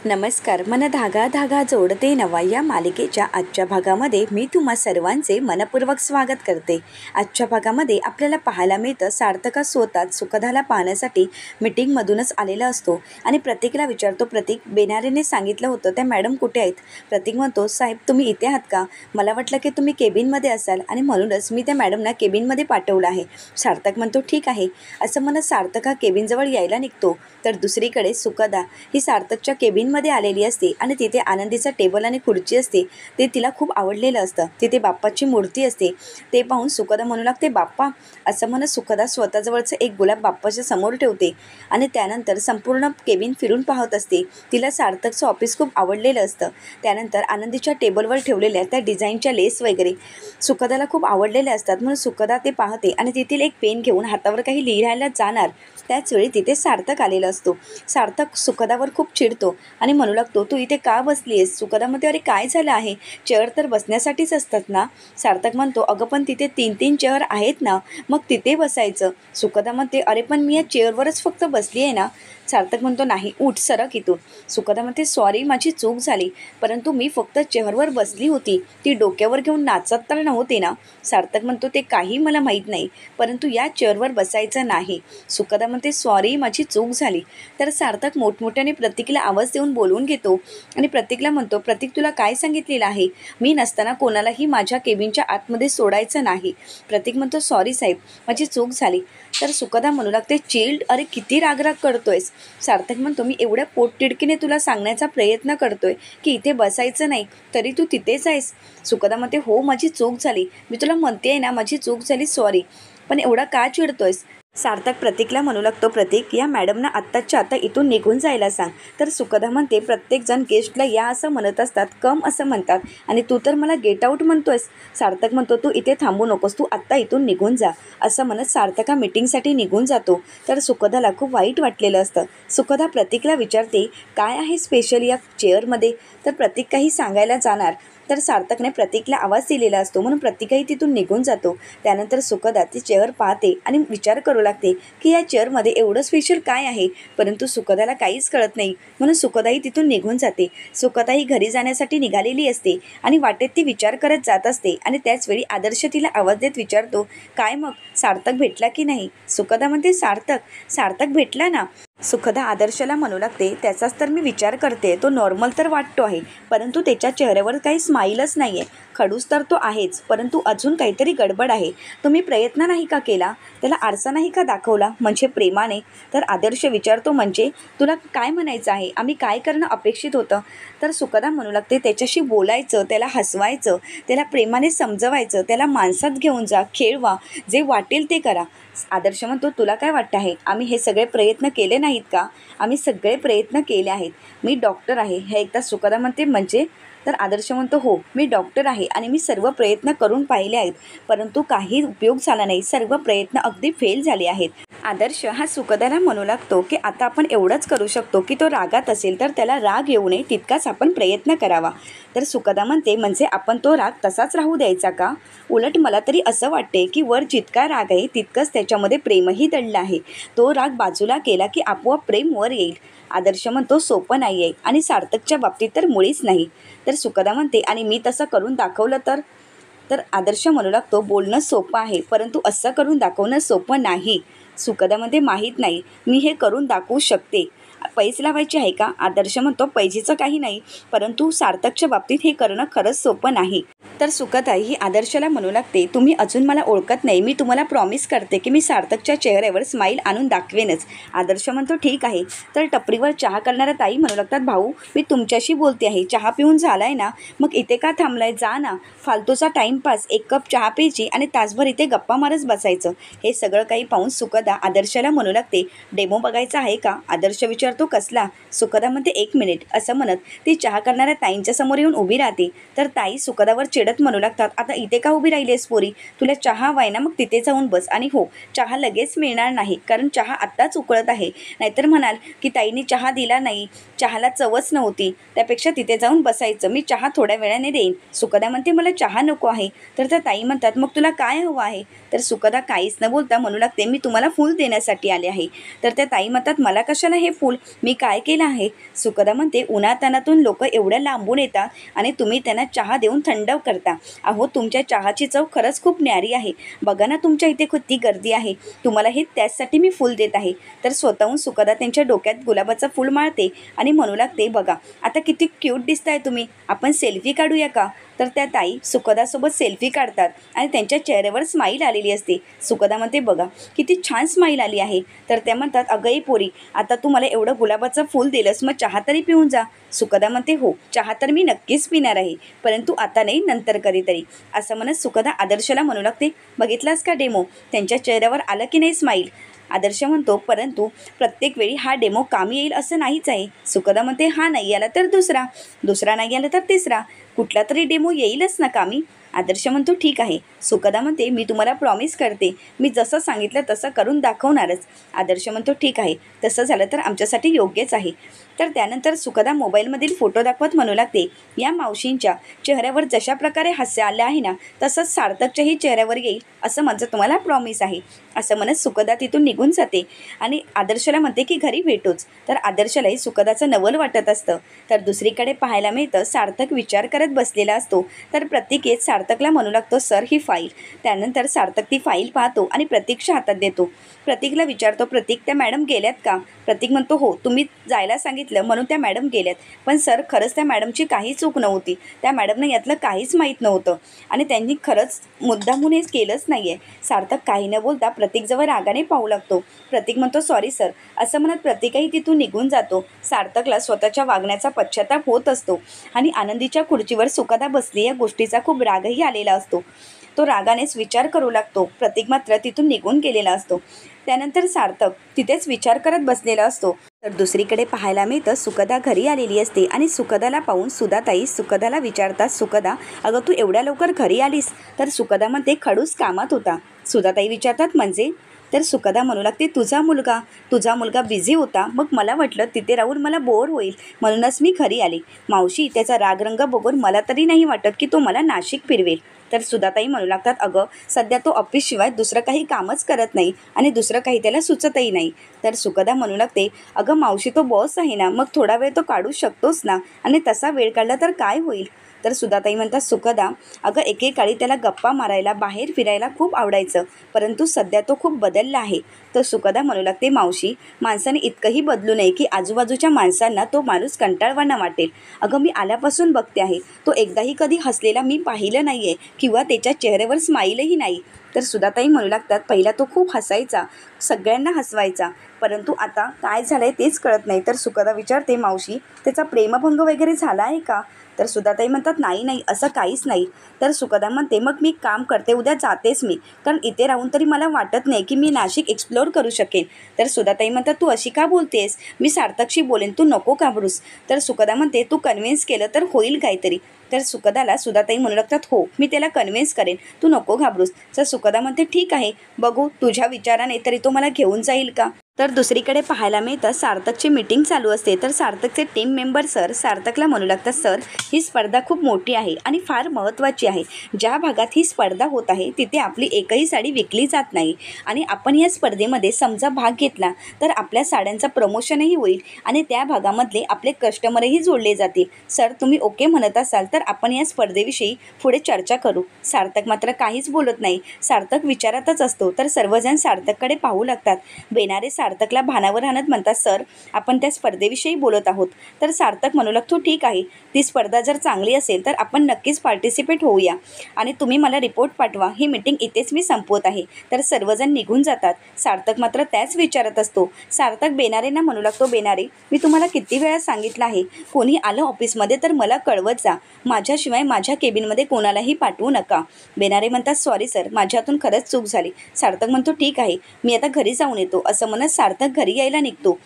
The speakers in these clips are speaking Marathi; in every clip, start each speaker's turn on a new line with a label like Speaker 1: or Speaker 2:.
Speaker 1: नमस्कार. मन धागा धागा जोडते नवा या मालिकेच्या आजच्या भागामध्ये मी तुम्हा सर्वांचे मनपूर्वक स्वागत करते. आजच्या भागामध्ये आपल्याला पाहायला मिळतं सार्थका स्वतःच सुखदाला पाहण्यासाठी मीटिंगमधूनच आलेला असतो आणि प्रतीकला विचारतो, प्रतीक बेनारेने सांगितलं होतं त्या मॅडम कुठे आहेत? प्रतीक म्हणतो, साहेब तुम्ही इथे आहात का? मला वाटलं की तुम्ही केबिनमध्ये असाल आणि म्हणूनच मी त्या मॅडमना केबिनमध्ये पाठवलं आहे. सार्थक म्हणतो, ठीक आहे. असं म्हणत सार्थका केबिनजवळ यायला निघतो तर दुसरीकडे सुखदा ही सार्थकच्या केबिनमध्ये आलेली असते आणि तिथे आनंदीचा टेबल आणि खुर्ची असते. ते तिला खूप आवडलेलं असतं. तिथे बाप्पाची मूर्ती असते. ते पाहून सुखदा म्हणू लागते, बाप्पा. असं म्हणत सुखदा स्वतःजवळचं एक गुलाब बाप्पाच्या समोर ठेवते आणि त्यानंतर संपूर्ण केबिन फिरून पाहत असते. तिला सार्थकचं ऑफिस खूप आवडलेलं असतं. त्यानंतर आनंदीच्या टेबलवर ठेवलेल्या त्या डिझाईनच्या लेस वगैरे सुखदाला खूप आवडलेल्या असतात. म्हणून सुखदा ते पाहते आणि तेथील एक पेन घेऊन हातावर काही लिहायला जाणार त्याचवेळी तिथे सार्थक आलेला असतो. सार्थक सुखदावर खूप चिडतो आणि म्हणू लागतो, तू इथे का बसली आहेस? सुखदा म्हणते, अरे काय झालं आहे? चेअर तर बसण्यासाठीच असतात ना? सार्थक म्हणतो, अगं पण तिथे 3-3 चेअर आहेत ना, मग तिथे बसायचं. सुखदा म्हणते, अरे पण मी या चेअरवरच फक्त बसली आहे ना. सार्थक म्हणतो, नाही उठ सरक इथून. सुखदा म्हणते, सॉरी माझी चूक झाली, परंतु मी फक्त चेअरवर बसली होती, ती डोक्यावर घेऊन नाचत तर नव्हते ना. सार्थक म्हणतो, ते काही मला माहीत नाही, परंतु या चेअरवर बसायचं नाही. सुखदा म्हणते, सॉरी माझी चूक झाली. तर सार्थक मोठमोठ्याने प्रतीकला आवाज देऊन बोलवून घेतो आणि प्रतीकला म्हणतो, प्रतीक तुला काय सांगितलेलं आहे? मी नसताना कोणालाही माझ्या केबिनच्या आतमध्ये सोडायचं नाही. प्रतीक म्हणतो, सॉरी साहेब माझी चूक झाली. तर सुखदा म्हणू लागते, चिल्ड, अरे किती रागराग करतोयस? सार्थक म्हणतो, मी एवढ्या पोटतिडकीने तुला सांगण्याचा प्रयत्न करतोय की इथे बसायचं नाही, तरी तू तिथेच आहेस. सुखदा म्हणते, हो माझी चूक झाली, मी तुला म्हणते आहे ना माझी चूक झाली, सॉरी, पण एवढा का चिडतोयस? सार्थक प्रतीकला म्हणू लागतो, प्रतीक या मॅडमना आत्ताच्या आता इथून निघून जायला सांग. तर सुखदा म्हणते, प्रत्येकजण गेस्टला या असं म्हणत असतात, कम असं म्हणतात, आणि तू तर मला गेट आऊट म्हणतोयस. सार्थक म्हणतो, तू इथे थांबू नकोस, तू आत्ता इथून निघून जा. असं म्हणत सार्थका मीटिंगसाठी निघून जातो. तर सुखदाला खूप वाईट वाटलेलं असतं. सुखदा प्रतीकला विचारते, काय आहे स्पेशल या चेअरमध्ये? तर प्रतीक काही सांगायला जाणार तर सार्थकने प्रतीकला आवाज दिलेला असतो, म्हणून प्रतीकही तिथून निघून जातो. त्यानंतर सुखदा ती चेअर पाहते आणि विचार करू लागते की या चेअरमध्ये एवढं स्पेशल काय आहे, परंतु सुखदाला काहीच कळत नाही. म्हणून सुखदाही तिथून निघून जाते. सुखदाही घरी जाण्यासाठी निघालेली असते आणि वाटेत ती विचार करत जात असते आणि त्याचवेळी आदर्श तिला आवाज देत विचारतो, काय मग सार्थक भेटला की नाही? सुखदा म्हणते, सार्थक भेटला ना. सुखदा आदर्शला म्हणू लागते, त्याचाच तर मी विचार करते. तो नॉर्मल तर वाटतो आहे, परंतु त्याच्या चेहऱ्यावर काही स्माईलच नाही आहे. खडूस तर तो आहेच, परंतु अजून काहीतरी गडबड आहे. तुम्ही प्रयत्न नाही का केला? त्याला आरसा नाही का दाखवला, म्हणजे प्रेमाने? तर आदर्श विचारतो, म्हणजे तुला काय म्हणायचं आहे? आम्ही काय करणं अपेक्षित होतं? तर सुखदा म्हणू लागते, त्याच्याशी बोलायचं, त्याला हसवायचं, त्याला प्रेमाने समजवायचं, त्याला माणसात घेऊन जा, खेळवा, जे वाटेल ते करा. आदर्श म्हणतो, तुला काय वाटतं आहे आम्ही हे सगळे प्रयत्न केले नाहीत का? आम्ही सगळे प्रयत्न केले आहेत. मी डॉक्टर आहे हे एकदा सुखदा म्हणते, म्हणजे? तर आदर्श म्हणतो, हो मी डॉक्टर आहे आणि मी सर्व प्रयत्न करून पाहिले आहेत, परंतु काही उपयोग झाला नाही. सर्व प्रयत्न अगदी फेल झाले आहेत. आदर्श हा सुखदाला म्हणू लागतो की आता आपण एवढंच करू शकतो की तो रागात असेल तर त्याला राग येऊ नये तितकाच आपण प्रयत्न करावा. तर सुखदा म्हणते, म्हणजे आपण तो राग तसाच राहू द्यायचा का? उलट मला तरी असं वाटते की वर जितका राग आहे तितकंच त्याच्यामध्ये प्रेमही दडलं आहे. तो राग बाजूला केला की आपोआप प्रेम वर येईल. आदर्श म्हणतो, सोपं नाही आहे आणि सार्थकच्या बाबतीत तर मुळीच नाही. तर सुखदा म्हणते, आणि मी तसं करून दाखवलं तर आदर्श म्हणू लागतो, बोलणं सोपं आहे, परंतु असं करून दाखवणं सोपं नाही. सुखदामध्ये माहीत नाही, मी हे करून दाखवू शकते. पैसे लावायचे आहे का? आदर्श म्हणतो, पैजेचं काही नाही, परंतु सार्थकच्या बाबतीत हे करणं खरंच सोपं नाही. तर सुखदा ही आदर्शला म्हणू लागते, तुम्ही अजून मला ओळखत नाही, मी तुम्हाला प्रॉमिस करते की मी सार्थकच्या चेहऱ्यावर स्माईल आणून दाखवेनच. आदर्श म्हणतो, ठीक आहे. तर टपरीवर चहा करणाऱ्या ताई म्हणू लागतात, भाऊ मी तुमच्याशी बोलते आहे, चहा पिऊन झालाय ना, मग इथे का थांबलाय? जा ना. फालतूचा टाईमपास, 1 कप चहा प्यायची आणि तासभर इथे गप्पा मारत बसायचं. हे सगळं काही पाहून सुखदा आदर्शला म्हणू लागते, डेमो बघायचा आहे का? आदर्श विचारतो, कसला? सुखदा म्हणते, 1 मिनिट. असं म्हणत ती चहा करणाऱ्या ताईंच्या समोर येऊन उभी राहते. तर ताई सुखदावर चिडत म्हणू लागतात, आता इथे का उभी राहिली आहेस पोरी? तुला चहा हवाय ना, मग तिथे जाऊन बस. आणि हो, चहा लगेच मिळणार नाही, कारण चहा आत्ताच उकळत आहे. नाहीतर म्हणाल की ताईंनी चहा दिला नाही, चहाला चवच नव्हती, त्यापेक्षा तिथे जाऊन बसायचं, मी चहा थोड्या वेळाने देईन. सुखदा म्हणते, मला चहा नको आहे. तर त्या ताई म्हणतात, मग तुला काय हवं आहे? तर सुखदा काहीच न बोलता म्हणू लागते, मी तुम्हाला फूल देण्यासाठी आले आहे. तर त्या ताई म्हणतात, मला कशाला हे फूल? मी काय केलं आहे? सुकदा म्हणते, उन्हातानातून लोक एवढ्या लांबून येतात आणि तुम्ही त्यांना चहा देऊन थंड करता. अहो, तुमच्या चहाची चव खरंच खूप न्यारी आहे. बघा ना, तुमच्या इथे किती गर्दी आहे. तुम्हाला हे त्याचसाठी मी फूल देत आहे. तर स्वतःहून सुकदा त्यांच्या डोक्यात गुलाबाचं फूल माळते आणि म्हणू लागते, बघा आता किती क्यूट दिसताय तुम्ही, आपण सेल्फी काढूया का? तर त्या ताई सुकदासोबत सेल्फी काढतात आणि त्यांच्या चेहऱ्यावर स्माईल आलेली असते. सुकदा म्हणते, बघा किती छान स्माईल आली आहे. तर त्या म्हणतात, अगं ही पोरी, आता तू मला एवढं गुलाबाचं फूल दिलंस, मग चहा तरी पिऊन जा. सुकदा म्हणते, हो चहा तर मी नक्कीच पिणार आहे, परंतु आता नाही, नंतर कधीतरी. असं म्हणत सुकदा आदर्शला म्हणू लागते, बघितलास का डेमो, त्यांच्या चेहऱ्यावर आलं की नाही स्माईल? आदर्श म्हणतो, परंतु प्रत्येक वेळी हा डेमो कामी येईल असं नाहीच आहे. सुकदा म्हणते, हा नाही आला तर दुसरा, दुसरा नाही आला तर तिसरा, कुठला तरी डेमो येईलच ना कामी. आदर्श म्हणतो, ठीक आहे. सुकदा म्हणते, मी तुम्हाला प्रॉमिस करते, मी जसं सांगितलं तसं करून दाखवणारच. आदर्श म्हणतो, ठीक आहे, तसं झालं तर आमच्यासाठी योग्यच आहे. तर त्यानंतर सुकदा मोबाईलमधील फोटो दाखवत म्हणू लागते, या मावशींच्या चेहऱ्यावर जशा प्रकारे हास्य आलं आहे ना, तसंच सार्थकच्याही चेहऱ्यावर येईल असं माझं तुम्हाला प्रॉमिस आहे. असं म्हणत सुकदा तिथून निघून जाते आणि आदर्शला म्हणते की घरी भेटूच. तर आदर्शलाही सुकदाचं नवल वाटत असतं. तर दुसरीकडे पाहायला मिळतं, सार्थक विचार करत बसलेला असतो. तर प्रतीक येत सार्थकला म्हणू लागतो, सर ही फाईल. त्यानंतर सार्थक ती फाईल पाहतो आणि प्रतीकच्या हातात देतो. प्रतीकला विचारतो, प्रतीक त्या मॅडम गेल्यात का? प्रतीक म्हणतो, हो तुम्ही जायला सांगितलं म्हणून त्या मॅडम गेल्यात, पण सर खरंच त्या मॅडमची काही चूक नव्हती. त्या मॅडमनं यातलं काहीच माहीत नव्हतं आणि त्यांनी खरंच मुद्दामून हे केलंच नाही आहे. सार्थक काही न बोलता प्रतीकजवळ रागाने पाहू लागतो. प्रतीक म्हणतो, सॉरी सर. असं म्हणत प्रतीकही तिथून निघून जातो. सार्थकला स्वतःच्या वागण्याचा पश्चाताप होत असतो आणि आनंदीच्या खुर्चीवर सुकदा बसली या गोष्टीचा खूप रागही आलेला असतो. तो रागानेच विचार करू लागतो. प्रतीक मात्र तिथून निघून गेलेला असतो. त्यानंतर सार्थक तिथेच विचार करत बसलेला असतो. तर दुसरीकडे पाहायला मिळतं, सुकदा घरी आलेली असते आणि सुकदाला पाहून सुधाताई सुकदाला विचारतात, सुकदा अगं तू एवढ्या लवकर घरी आलीस? तर सुकदा म्हणते, खडूस कामात होता. सुधाताई विचारतात, म्हणजे? तर सुकदा म्हणू लागते, तुझा मुलगा बिझी होता, मग मला वाटलं तिथे राहून मला बोर होईल, म्हणूनच मी घरी आले. मावशी, त्याचा रागरंग बघून मला तरी नाही वाटत की तो मला नाशिक फिरवेल. तर सुधाताई म्हणू लागतात, अगं सध्या तो ऑफिसशिवाय दुसरं काही कामच करत नाही आणि दुसरं काही त्याला सुचतही नाही. तर सुकदा म्हणू लागते, अगं मावशी, तो बॉस आहे ना, मग थोडा वेळ तो काढू शकतोच ना, आणि तसा वेळ काढला तर काय होईल? तर सुधाताई म्हणतात, सुकदा अगं एकेकाळी त्याला गप्पा मारायला, बाहेर फिरायला खूप आवडायचं, परंतु सध्या तो खूप बदलला आहे. तर सुकदा म्हणू लागते, मावशी, माणसाने इतकंही बदलू नये की आजूबाजूच्या माणसांना तो माणूस कंटाळवाणा वाटेल. अगं मी आल्यापासून बघते आहे, तो एकदाही कधी हसलेला मी पाहिलं नाही आहे किंवा त्याच्या चेहऱ्यावर स्माईलही नाही. तर सुधाताई म्हणू लागतात, पहिला तो खूप हसायचा, सगळ्यांना हसवायचा, परंतु आता काय झालं आहे तेच कळत नाही. तर सुकदा विचारते, मावशी, त्याचा प्रेमभंग वगैरे झाला आहे का? तर सुधाताई म्हणतात, नाही असं काहीच नाही. तर सुकदा म्हणते, मग मी काम करते, उद्या जातेच मी, कारण इथे राहून तरी मला वाटत नाही की मी नाशिक एक्सप्लोअर करू शकेन. तर सुधाताई म्हणतात, तू अशी का बोलतेस? मी सार्थकशी बोलेन, तू नको घाबरूस. तर सुकदा म्हणते, तू कन्व्हिन्स केलं तर होईल काहीतरी. तर सुकदाला सुधाताई म्हणू लागतात, हो मी त्याला कन्व्हिन्स करेन, तू नको घाबरूस. तर सुकदा म्हणते, ठीक आहे, बघू तुझ्या विचाराने तरी तो मला घेऊन जाईल का? तर दुसरीकडे पाहायला मिळतं, सार्थकची मीटिंग चालू असते. तर सार्थकचे टीम मेंबर सर सार्थकला म्हणू लागतात, सर ही स्पर्धा खूप मोठी आहे आणि फार महत्त्वाची आहे. ज्या भागात ही स्पर्धा होत आहे तिथे आपली एकही साडी विकली जात नाही आणि आपण या स्पर्धेमध्ये समजा भाग घेतला तर आपल्या साड्यांचं प्रमोशनही होईल आणि त्या भागामधले आपले कस्टमरही जोडले जातील. सर तुम्ही ओके म्हणत असाल तर आपण या स्पर्धेविषयी पुढे चर्चा करू. सार्थक मात्र काहीच बोलत नाही. सार्थक विचारातच असतो. तर सर्वजण सार्थककडे पाहू लागतात. बेनारे सार्थकला भानावर आणत म्हणतात, सर आपण त्या स्पर्धेविषयी बोलत आहोत. तर सार्थक म्हणू लागतो, ठीक आहे, ती स्पर्धा जर चांगली असेल तर आपण नक्कीच पार्टिसिपेट होऊया आणि तुम्ही मला रिपोर्ट पाठवा. ही मीटिंग इथेच मी संपवत आहे. तर सर्वजण निघून जातात. सार्थक मात्र त्याच विचारत असतो. सार्थक बेनारेंना म्हणू लागतो, बेनारे मी तुम्हाला किती वेळा सांगितलं आहे, कोणी आलं ऑफिसमध्ये तर मला कळवत जा, माझ्याशिवाय माझ्या केबिनमध्ये कोणालाही पाठवू नका. बेनारे म्हणतात, सॉरी सर, माझ्यातून खरंच चूक झाली. सार्थक म्हणतो, ठीक आहे, मी आता घरी जाऊन येतो. असं म्हणत सार्थक घरी यायला निघतो.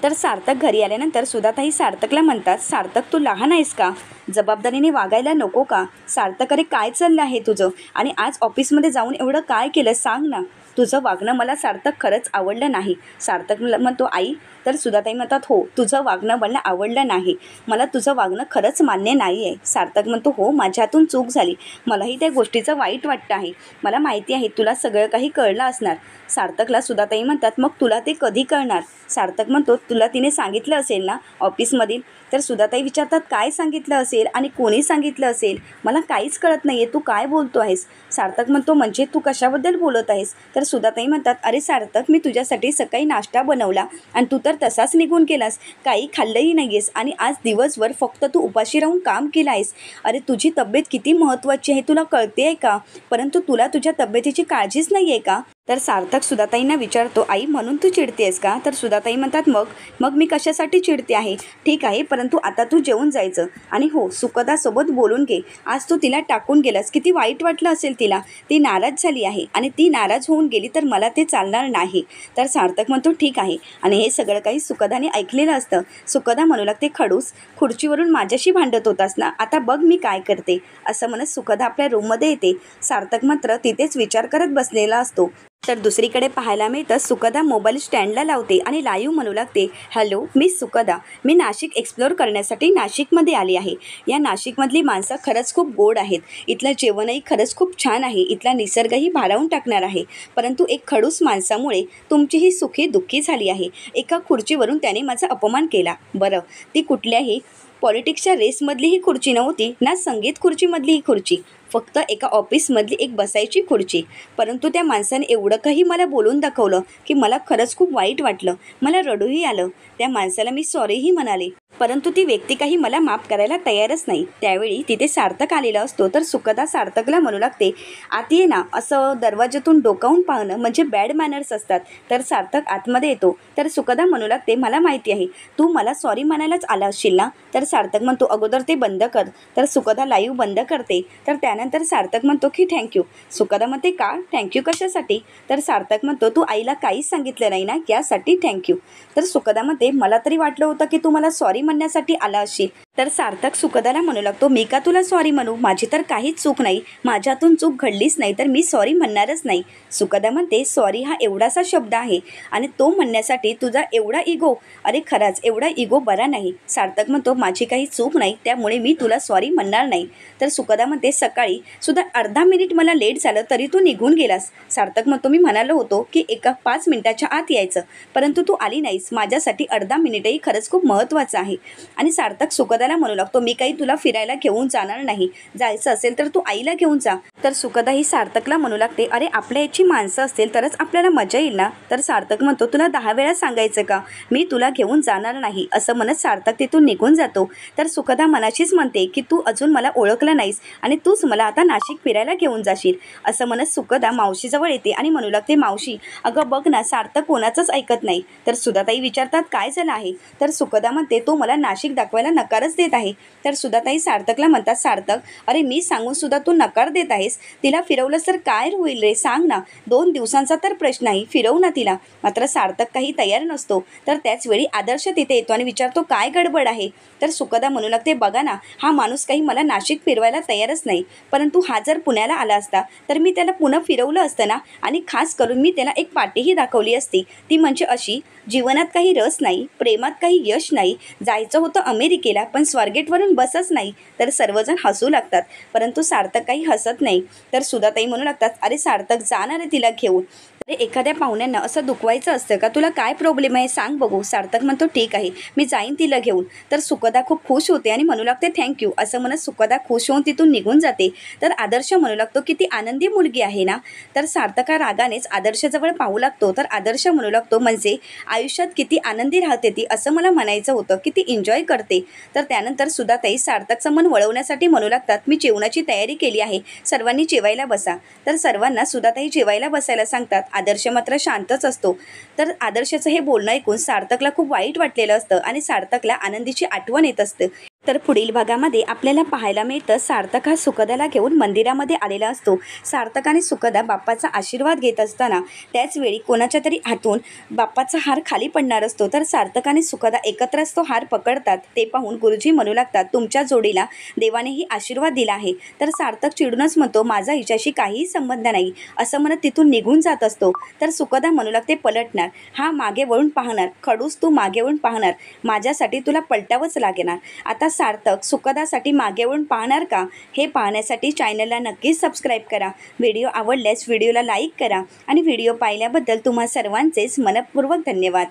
Speaker 1: तर सार्थक घरी आल्यानंतर सुधाताई सार्थकला म्हणतात, सार्थक तू लहान आहेस का? जबाबदारीने वागायला नको का? सार्थक, अरे काय चाललं आहे तुझं? आणि आज ऑफिसमध्ये जाऊन एवढं काय केलं सांग ना? तुझं वागणं मला सार्थक खरंच आवडलं नाही. सार्थक म्हणतो आई. तर सुधाताई म्हणतात हो, तुझं वागणं मला आवडलं नाही, मला तुझं वागणं खरंच मान्य नाही आहे. सार्थक म्हणतो हो, माझ्या हातून चूक झाली, मलाही त्या गोष्टीचं वाईट वाटतं आहे, मला माहिती आहे तुला सगळं काही कळलं असणार. सार्थकला सुधाताई म्हणतात मग तुला ते कधी कळणार. सार्थक म्हणतो तुला तिने सांगितलं असेल ना ऑफिसमधील. तर सुधाताई विचारतात काय सांगितलं असेल आणि कोणी सांगितलं असेल, मला काहीच कळत नाही आहे, तू काय बोलतो आहेस. सार्थक म्हणतो म्हणजे तू कशाबद्दल बोलत आहेस. तर सुधाताई म्हणतात अरे सार्थक, मी तुझ्यासाठी सकाळी नाश्ता बनवला आणि तू तर तसाच निघून गेलास, काही खाल्लंही नाही आहेस आणि आज दिवसभर फक्त तू उपाशी राहून काम केलं आहेस. अरे तुझी तब्येत किती महत्त्वाची आहे तुला कळते आहे का, परंतु तुला तुझ्या तब्येतीची काळजीच नाही आहे का. तर सार्थक सुधाताईंना विचारतो आई म्हणून तू चिडतेस का. तर सुधाताई म्हणतात मग मग मी कशासाठी चिडते आहे. ठीक आहे, परंतु आता तू जेवून जायचं आणि हो सुखदासोबत बोलून घे. आज तू तिला टाकून गेलास, किती वाईट वाटलं असेल तिला, ती नाराज झाली आहे आणि ती नाराज होऊन गेली तर मला ते चालणार नाही. तर सार्थक म्हणतो ठीक आहे आणि हे सगळं काही सुखदाने ऐकलेलं असतं. सुखदा म्हणू लागते खडूस, खुर्चीवरून माझ्याशी भांडत होतास ना, आता बघ मी काय करते. असं म्हणत सुखदा आपल्या रूममध्ये येते. सार्थक मात्र तिथेच विचार करत बसलेला असतो. तर दुसरीकडे पाहायला मिळतं सुखदा मोबाईल स्टँडला लावते आणि लाईव्ह म्हणू लागते हॅलो मी सुखदा, मी नाशिक एक्सप्लोअर करण्यासाठी नाशिकमध्ये आली आहे. या नाशिकमधली माणसं खरंच खूप गोड आहेत, इथलं जेवणही खरंच खूप छान आहे, इथला निसर्गही भारावून टाकणार आहे, परंतु एक खडूस माणसामुळे तुमची ही सुखी दुःखी झाली आहे. एका खुर्चीवरून त्याने माझा अपमान केला. बरं, ती कुठल्याही पॉलिटिक्सच्या रेसमधली ही खुर्ची नव्हती ना, संगीत खुर्चीमधली ही खुर्ची, फक्त एका ऑफिसमधली एक बसायची खुर्ची. परंतु त्या माणसाने एवढं काही मला बोलून दाखवलं की मला खरंच खूप वाईट वाटलं, मला रडूही आलं. त्या माणसाला मी सॉरीही म्हणाले, परंतु ती व्यक्ती काही मला माफ करायला तयारच नाही. त्यावेळी तिथे सार्थक आलेला असतो. तर सुखदा सार्थकला म्हणू लागते आत ये ना. असं दरवाजातून डोकावून पाहणं म्हणजे बॅड मॅनर्स असतात. तर सार्थक आतमध्ये येतो. तर सुखदा म्हणू लागते मला माहिती आहे तू मला सॉरी म्हणायलाच आला असशील ना. तर सार्थक म्हणतो अगोदर ते बंद कर. तर सुखदा लाईव्ह बंद करते. तर त्यानंतर सार्थक म्हणतो की थँक्यू. सुखदा म्हणते का थँक्यू कशासाठी. तर सार्थक म्हणतो तू आईला काहीच सांगितलं नाही ना, यासाठी थँक्यू. तर सुखदा म्हणते मला तरी वाटलं होतं की तू मला सॉरी म्हणण्यासाठी आला असशील. तर सार्थक सुखदाला म्हणू लागतो मी का तुला सॉरी म्हणू, माझी तर काहीच चूक नाही, माझ्यातून चूक घडलीच नाही तर मी सॉरी म्हणणारच नाही. सुखदा म्हणते सॉरी हा एवढासा शब्द आहे आणि तो म्हणण्यासाठी तुझा एवढा इगो, अरे खराच एवढा इगो बरा नाही. सार्थक म्हणतो माझी काही चूक नाही त्यामुळे मी तुला सॉरी म्हणणार नाही. तर सुखदा म्हणते सकाळी सुद्धा अर्धा मिनिट मला लेट झालं तरी तू निघून गेलास. सार्थक म्हणतो मी म्हणालो होतो की एका 5 मिनिटाच्या आत यायचं, परंतु तू आली नाहीस, माझ्यासाठी अर्धा मिनिटही खरंच खूप महत्त्वाचं आहे. आणि सार्थक सुखदाला म्हणू लागतो मी काही तुला फिरायला घेऊन जाणार नाही, जायचं असेल तर तू आईला घेऊन जा. तर सुखदा ही सार्थकला म्हणू लागते अरे आपल्या याची माणसं असतील तरच आपल्याला मजा येईल ना. तर सार्थक म्हणतो तुला 10 वेळा सांगायचं का मी तुला घेऊन जाणार नाही. असं म्हणत सार्थक तिथून निघून जातो. तर सुखदा मनाशीच म्हणते की तू अजून मला ओळखलं नाहीस आणि तूच मला आता नाशिक फिरायला घेऊन जाशील. असं म्हणत सुखदा मावशीजवळ येते आणि म्हणू लागते मावशी अगं बघ ना, सार्थक कोणाचंच ऐकत नाही. तर सुधाताई विचारतात काय झालं आहे. तर सुखदा म्हणते तो मला नाशिक दाखवायला नकारच देत आहे. तर सुधाताई सार्थकला म्हणतात सार्थक अरे मी सांगून सुद्धा तू नकार देत आहेस, तिला फिरवलंस तर काय होईल रे, सांग ना, 2 दिवसांचा तर प्रश्न आहे, फिरव ना तिला. मात्र सार्थक काही तयार नसतो. तर त्याच वेळी आदर्श तिथे येतो आणि विचारतो काय गडबड आहे. तर सुखदा म्हणू लागते बघा ना, हा माणूस काही मला नाशिक फिरवायला तयारच नाही, परंतु हा जर पुण्याला आला असता तर मी त्याला पुन्हा फिरवलं असतं ना, आणि खास करून मी त्याला एक पाटीही दाखवली असती, ती म्हणजे अशी जीवनात काही रस नाही, प्रेमात काही यश नाही, जायचं होतं अमेरिकेला पण स्वारगेटवरून बसच नाही. तर सर्वजण हसू लागतात, परंतु सार्थक काही हसत नाही. तर सुधाताई म्हणू लागतात अरे सार्थक जाणार आहे तिला घेऊन. अरे एखाद्या पाहुण्यांना असं दुखवायचं असतं का, तुला काय प्रॉब्लेम आहे सांग बघू. सार्थक म्हणतो ठीक आहे मी जाईन तिला घेऊन. तर सुखदा खूप खुश होते आणि म्हणू लागते थँक्यू. असं म्हणत सुखदा खुश होऊन तिथून निघून जाते. तर आदर्श म्हणू लागतो की ती आनंदी मुलगी आहे ना. तर सार्थका रागानेच आदर्शजवळ पाहू लागतो. तर आदर्श म्हणू लागतो म्हणजे आयुष्यात किती आनंदी राहते ती, असं मला म्हणायचं होतं, किती एन्जॉय करते. तर त्यानंतर सुधाताई सार्थकचं मन वळवण्यासाठी म्हणू लागतात मी जेवणाची तयारी केली आहे, सर्वांनी जेवायला बसा. तर सर्वांना सुधाताई जेवायला बसायला सांगतात. आदर्श मात्र शांतच असतो. तर आदर्शाचं हे बोलणं ऐकून सार्थकला खूप वाईट वाटलेलं असतं आणि सार्थकला आनंदीची आठवण येत असते. तर पुढील भागामध्ये आपल्याला पाहायला मिळतं सार्थक हा सुखदाला घेऊन मंदिरामध्ये आलेला असतो. सार्थक आणि सुखदा बाप्पाचा आशीर्वाद घेत असताना त्याच वेळी कोणाच्या तरी हातून बाप्पाचा हार खाली पडणार असतो. तर सार्थक आणि सुखदा एकत्रच तो हार पकडतात. ते पाहून गुरुजी म्हणू लागतात, तुमच्या जोडीला देवानेही आशीर्वाद दिला आहे. तर सार्थक चिडूनच म्हणतो, माझा हिच्याशी काहीही संबंध नाही असं म्हणत तिथून निघून जात असतो. तर सुखदा म्हणू लागते, पलटणार, हा मागे वळून पाहणार, खडूस तू मागे वळून पाहणार, माझ्यासाठी तुला पलटावंच लागणार. आता सार्थक सुखदासाठी मागे वळून पाहणार का, हे पाहण्यासाठी चॅनलला नक्कीच सबस्क्राईब करा. व्हिडिओ आवडल्यास व्हिडिओला लाईक करा आणि व्हिडिओ पाहिल्याबद्दल तुम्हा सर्वांचेच मनःपूर्वक धन्यवाद.